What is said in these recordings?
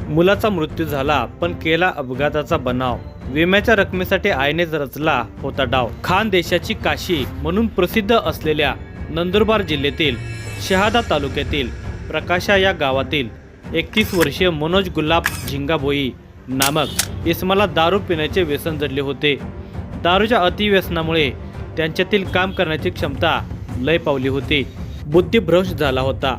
मुलाचा मृत्यू झाला पण केला अपघाताचा बनाव। विम्याच्या रकमेसाठी आईनेच रचला होता डाव। खानदेशाची काशी म्हणून प्रसिद्ध असलेल्या नंदुरबार जिल्ह्यातील शहादा तालुक्यातील प्रकाशा या गावातील 31 वर्षीय मनोज गुलाब झिंगाभोई नामक इसमाला दारू पिण्याचे व्यसन जडले होते। दारूच्या अतिव्यसनामुळे त्यांच्यातील काम करण्याची क्षमता लय पावली होती। बुद्धिभ्रष्ट झाला होता।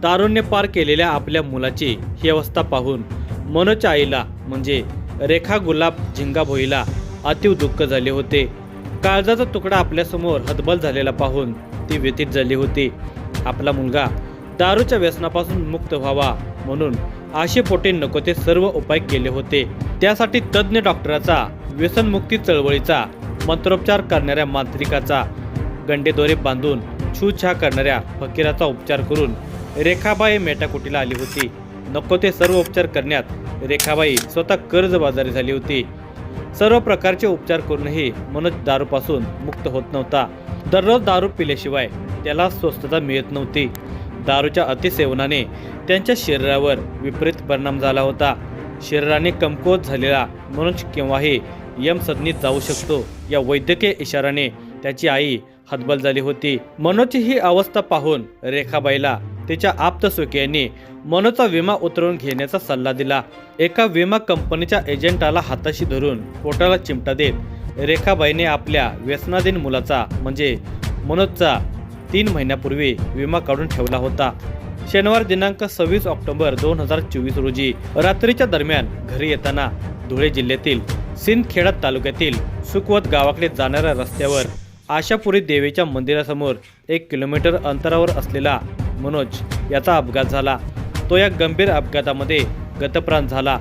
तारुण्य पार केलेल्या आपल्या मुलाची ही अवस्था पाहून मनोजच्या आईला म्हणजे रेखा गुलाब झिंगाभोईला अतीव दुःख झाले होते। काळजाचा तुकडा आपल्यासमोर हतबल झालेला पाहून ती व्यथित झाली होती। आपला मुलगा दारूच्या व्यसनापासून मुक्त व्हावा म्हणून आशेपोटी नको ते सर्व उपाय केले होते। त्यासाठी तज्ज्ञ डॉक्टराचा, व्यसनमुक्ती चळवळीचा, मंत्रोपचार करणाऱ्या मांत्रिकाचा, गंडेदोरे बांधून छूछा करणाऱ्या फकीराचा उपचार करून रेखाबाई मेटाकुटीला आली होती। नको ते सर्व उपचार करण्यात रेखाबाई स्वतः कर्जबाजारी झाली होती। सर्व प्रकारचे उपचार करूनही मनोज दारूपासून मुक्त होत नव्हता। दररोज दारू पिल्याशिवाय त्याला स्वस्थता मिळत नव्हती। दारूच्या अतिसेवनाने त्यांच्या शरीरावर विपरीत परिणाम झाला होता। शरीराने कमकुवत झालेला मनोज केव्हाही यमसदनीत जाऊ शकतो या वैद्यकीय इशाराने त्याची आई हतबल झाली होती। मनोजची ही अवस्था पाहून रेखाबाईला तिच्या आप्तस्वकीयांनी मनोजचा विमा उतरवून घेण्याचा सल्ला दिला। एका विमा कंपनीच्या एजंटाला हाताशी धरून पोटाला चिमटा देत रेखाबाईने आपल्या व्यसनाधीन मुलाचा म्हणजे मनोजचा 3 महिन्यापूर्वी विमा काढून ठेवला होता। शनिवार दिनांक 26 ऑक्टोबर 2024 रोजी रात्रीच्या दरम्यान घरी येताना धुळे जिल्ह्यातील सिंदखेडा तालुक्यातील सुकवत गावाकडे जाणाऱ्या रस्त्यावर आशापुरी देवीच्या मंदिरासमोर 1 किलोमीटर अंतरावर असलेला मनोज याचा अपघात झाला। तो या गंभीर अपघातामध्ये गतप्राण झाला।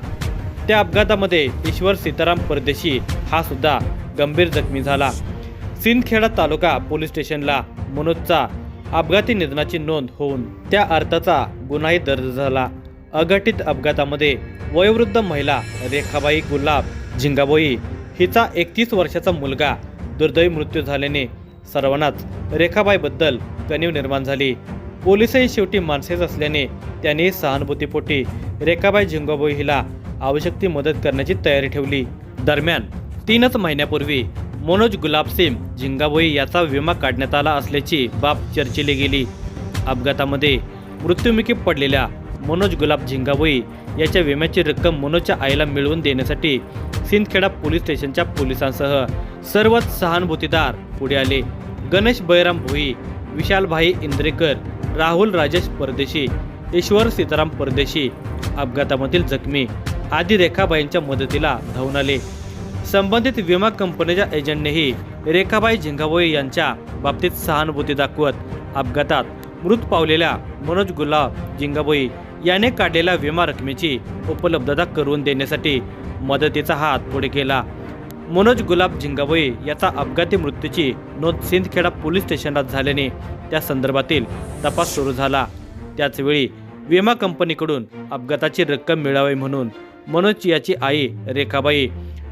त्या अपघातामध्ये ईश्वर सीताराम परदेशी हा सुद्धा गंभीर जखमी झाला। सिंदखेडा तालुका पोलीस स्टेशनला मनोजचा अपघाती निधनाची नोंद होऊन त्या अर्थाचा गुन्हाही दर्ज झाला। अघटित अपघातामध्ये वयोवृद्ध महिला रेखाबाई गुलाब झिंगाभोई हिचा 31 वर्षाचा मुलगा दुर्दैवी मृत्यू झाल्याने सर्वांनाच रेखाबाईबद्दल कणीव निर्माण झाली। पोलिसही शेवटी माणसेच असल्याने त्यांनी सहानुभूतीपोटी रेखाबाई झिंगाभोई हिला आवश्यक ती मदत करण्याची तयारी ठेवली। दरम्यान 3च महिन्यापूर्वी मनोज गुलाबसिंग झिंगाभोई याचा विमा काढण्यात आला असल्याची बाब चर्चिली गेली। अपघातामध्ये मृत्युमुखी पडलेल्या मनोज गुलाब झिंगाभोई याच्या विम्याची रक्कम मनोजच्या आईला मिळवून देण्यासाठी सिंदखेडा पोलीस स्टेशनच्या पोलिसांसह सर्वच सहानुभूतीदार पुढे आले। गणेश बळीराम भोई, विशालभाई इंद्रेकर, राहुल राजेश परदेशी, ईश्वर सीताराम परदेशी अपघातामधील जखमी आदी रेखाबाईंच्या मदतीला धावून आले। संबंधित विमा कंपनीच्या एजंटनेही रेखाबाई झिंगाभोई यांच्या बाबतीत सहानुभूती दाखवत अपघातात मृत पावलेल्या मनोज गुलाब झिंगाभोई याने काढलेल्या विमा रकमेची उपलब्धता करून देण्यासाठी मदतीचा हात पुढे केला। मनोज गुलाब झिंगाभोई याचा अपघाती मृत्यूची नोंद सिंदखेडा पोलीस स्टेशनात झाल्याने त्या संदर्भातील तपास सुरू झाला। त्याचवेळी विमा कंपनीकडून अपघाताची रक्कम मिळावी म्हणून मनोज याची आई रेखाबाई,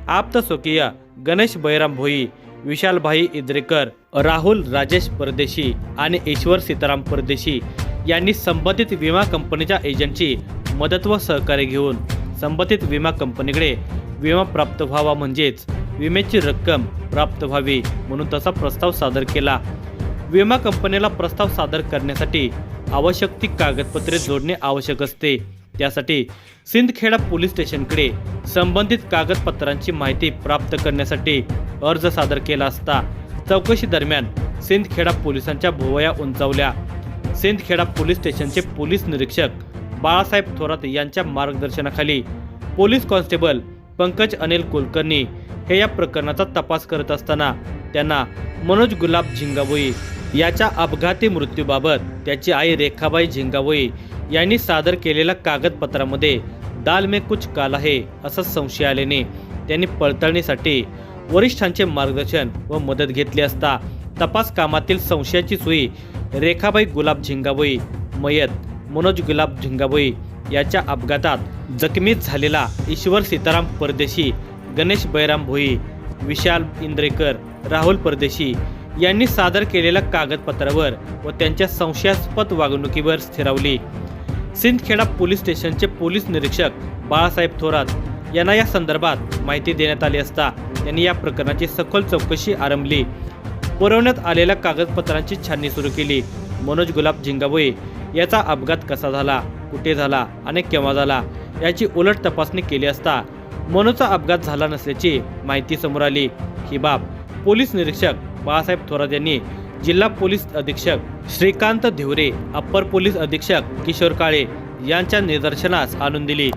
आप्तस्वकीय गणेश बळीराम भोई, विशालभाई इंद्रेकर, राहुल राजेश परदेशी आणि ईश्वर सीताराम परदेशी यांनी संबंधित विमा कंपनीच्या एजंटची मदत व सहकार्य घेऊन संबंधित विमा कंपनीकडे विमा प्राप्त व्हावा म्हणजेच विम्याची रक्कम प्राप्त व्हावी म्हणून तसा प्रस्ताव सादर केला। विमा कंपनीला प्रस्ताव सादर करण्यासाठी आवश्यक ती कागदपत्रे जोडणे आवश्यक असते। त्यासाठी सिंदखेडा पोलीस स्टेशनकडे संबंधित कागदपत्रांची माहिती प्राप्त करण्यासाठी अर्ज सादर केला असता चौकशी दरम्यान सिंदखेडा पोलिसांच्या भुवया उंचावल्या। सिंदखेडा पोलीस स्टेशनचे पोलीस निरीक्षक बाळासाहेब थोरात यांच्या मार्गदर्शनाखाली पोलीस कॉन्स्टेबल पंकज अनिल कुलकर्णी हे या प्रकरणाचा तपास करत असताना त्यांना मनोज गुलाब झिंगाभोई याच्या अपघाती मृत्यूबाबत त्याची आई रेखाबाई झिंगाभोई यांनी सादर केलेल्या कागदपत्रामध्ये दाल में कुछ काला है असा संशय आल्याने त्यांनी पडताळणीसाठी वरिष्ठांचे मार्गदर्शन व मदत घेतली असता तपास कामातील संशयाची सुई रेखाबाई गुलाब झिंगाभोई मयत मनोज गुलाब झिंगाभोई याच्या अपघातात जखमी झालेला ईश्वर सीताराम परदेशी, गणेश बळीराम भोई, विशाल इंद्रेकर, राहुल परदेशी यांनी सादर केलेल्या कागदपत्रावर व त्यांच्या संशयास्पद वागणुकीवर स्थिरावली। सिंदखेडा पोलीस स्टेशनचे पोलीस निरीक्षक बाळासाहेब थोरात यांना या संदर्भात माहिती देण्यात आली असता त्यांनी या प्रकरणाची सखोल चौकशी आरंभली. पुरवण्यात आलेल्या कागदपत्रांची छाननी सुरू केली. मनोज गुलाब झिंगाभोई याचा अपघात कसा झाला, कुठे झाला आणि केव्हा झाला याची उलट तपासणी केली असता मनोजचा अपघात झाला नसल्याची माहिती समोर आली. ही बाब पोलीस निरीक्षक बाळासाहेब थोरात यांनी जिल्हा पोलीस अधीक्षक श्रीकांत धिवरे, अप्पर पोलीस अधीक्षक किशोर काळे यांच्या निदर्शनास आणून दिली.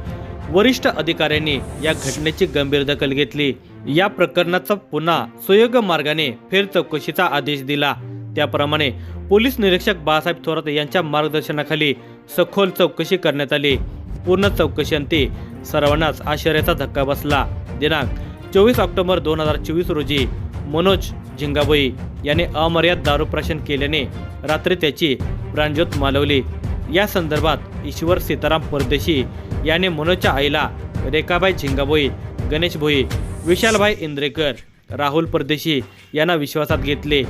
वरिष्ठ अधिकाऱ्यांनी या घटनेची गंभीर दखल घेतली. या प्रकरणाचा पुन्हा सुयोग्य मार्गाने फेर चौकशीचा आदेश दिला. त्याप्रमाणे पोलीस निरीक्षक बाळासाहेब थोरात यांच्या मार्गदर्शनाखाली सखोल चौकशी करण्यात आली. पूर्ण चौकशीअंती सर्वांनाच आश्चर्याचा धक्का बसला. दिनांक 24 ऑक्टोबर 2024 रोजी मनोज झिंगाभोई याने अमर्याद दारू प्राशन केल्याने रात्री त्याची प्राणज्योत मालवली. या संदर्भात ईश्वर सीताराम परदेशी याने मनोजच्या आईला रेखाबाई झिंगाभोई, गणेश भोई, विशालभाई इंद्रेकर, राहुल परदेशी यांना विश्वासात घेतले.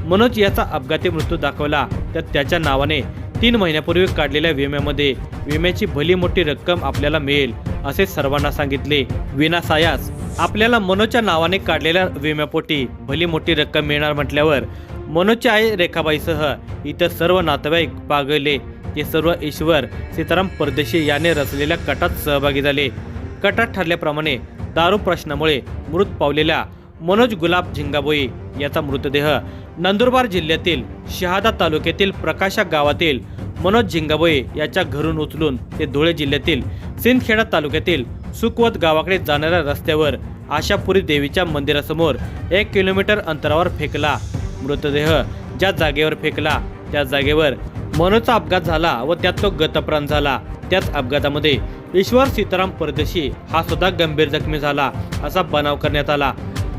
मनोज याचा अपघाती मृत्यू दाखवला तर त्याच्या नावाने 3 महिन्यापूर्वी काढलेल्या विम्यामध्ये विम्याची भली मोठी रक्कम आपल्याला मिळेल असे सर्वांना सांगितले. विनासायास आपल्याला मनोजच्या नावाने काढलेल्या विम्यापोटी भली मोठी रक्कम मिळणार म्हटल्यावर मनोजची आई रेखाबाईसह इतर सर्व नातेवाईक पागळले. ते सर्व ईश्वर सीताराम परदेशी याने रचलेल्या कटात सहभागी झाले. कटात ठरल्याप्रमाणे दारू प्रश्नामुळे मृत पावलेल्या मनोज गुलाब झिंगाभोई याचा मृतदेह नंदुरबार जिल्ह्यातील शहादा तालुक्यातील प्रकाशा गावातील मनोज झिंगाभोई याच्या घरून उचलून ते धुळे जिल्ह्यातील सिंदखेडा तालुक्यातील सुकवत गावाकडे जाणाऱ्या रस्त्यावर आशापुरी देवीच्या मंदिरासमोर 1 किलोमीटर अंतरावर फेकला. मृतदेह ज्या जागेवर फेकला त्या जागेवर मनोजचा अपघात झाला व त्यात तो गतप्राण झाला. त्याच अपघातामध्ये ईश्वर सीताराम परदेशी हा सुद्धा गंभीर जखमी झाला असा बनाव करण्यात आला.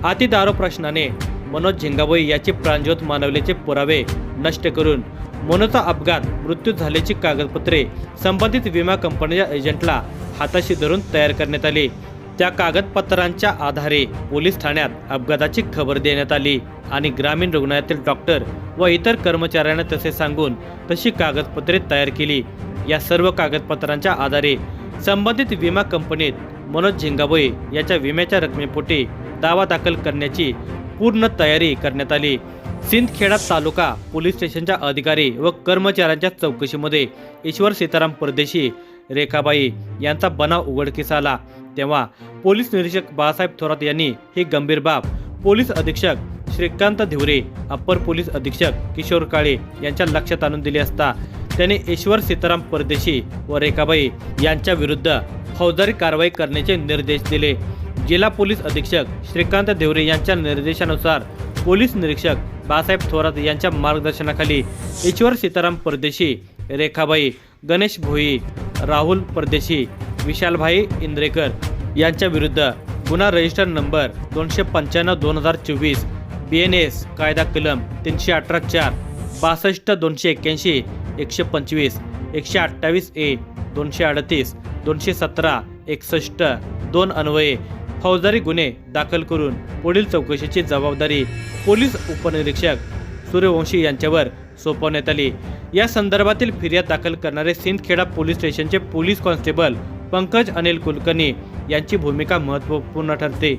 अति दारू प्रश्नाने मनोज झिंगाभोई याची प्राणज्योत मानवल्याचे पुरावे नष्ट करून मनोजचा अपघात मृत्यू झाल्याची कागदपत्रे संबंधित विमा कंपनीच्या एजंटला हाताशी धरून तयार करण्यात आली. त्या कागदपत्रांच्या आधारे पोलीस ठाण्यात अपघाताची खबर देण्यात आली आणि ग्रामीण रुग्णालयातील डॉक्टर व इतर कर्मचाऱ्यांना तसे सांगून तशी कागदपत्रे तयार केली. या सर्व कागदपत्रांच्या आधारे संबंधित विमा कंपनीत मनोज झिंगाभोई याच्या विम्याच्या रकमेपोटी दावा दाखल करण्याची पूर्ण तयारी करण्यात आली. सिंदखेडा तालुका पोलीस स्टेशनच्या अधिकारी व कर्मचाऱ्यांच्या चौकशीमध्ये ईश्वर सीताराम परदेशी, रेखाबाई यांचा बनाव उघडकीस आला. तेव्हा पोलीस निरीक्षक बाळासाहेब थोरात यांनी ही गंभीर बाब पोलीस अधीक्षक श्रीकांत धिवरे, अप्पर पोलीस अधीक्षक किशोर काळे यांच्या लक्षात आणून दिली असता त्यांनी ईश्वर सीताराम परदेशी व रेखाबाई यांच्या विरुद्ध फौजदारी कारवाई करण्याचे निर्देश दिले. जिल्हा पोलीस अधीक्षक श्रीकांत धिवरे यांच्या निर्देशानुसार पोलीस निरीक्षक बाळासाहेब थोरात यांच्या मार्गदर्शनाखाली ईश्वर सीताराम परदेशी, रेखाबाई, गणेश भोई, राहुल परदेशी, विशालभाई इंद्रेकर यांच्या विरुद्ध गुन्हा रजिस्टर नंबर 295/2024 BNS कायदा कलम 318(4), 62, 281, 125, 128A, 238, 217, 61, 2 अन्वये फौजदारी गुन्हे दाखल करून पुढील चौकशीची जबाबदारी पोलीस उपनिरीक्षक सूर्यवंशी यांच्यावर सोपवण्यात आली. या संदर्भातील फिर्याद दाखल करणारे सिंदखेडा पोलीस स्टेशनचे पोलीस कॉन्स्टेबल पंकज अनिल कुलकर्णी यांची भूमिका महत्त्वपूर्ण ठरते.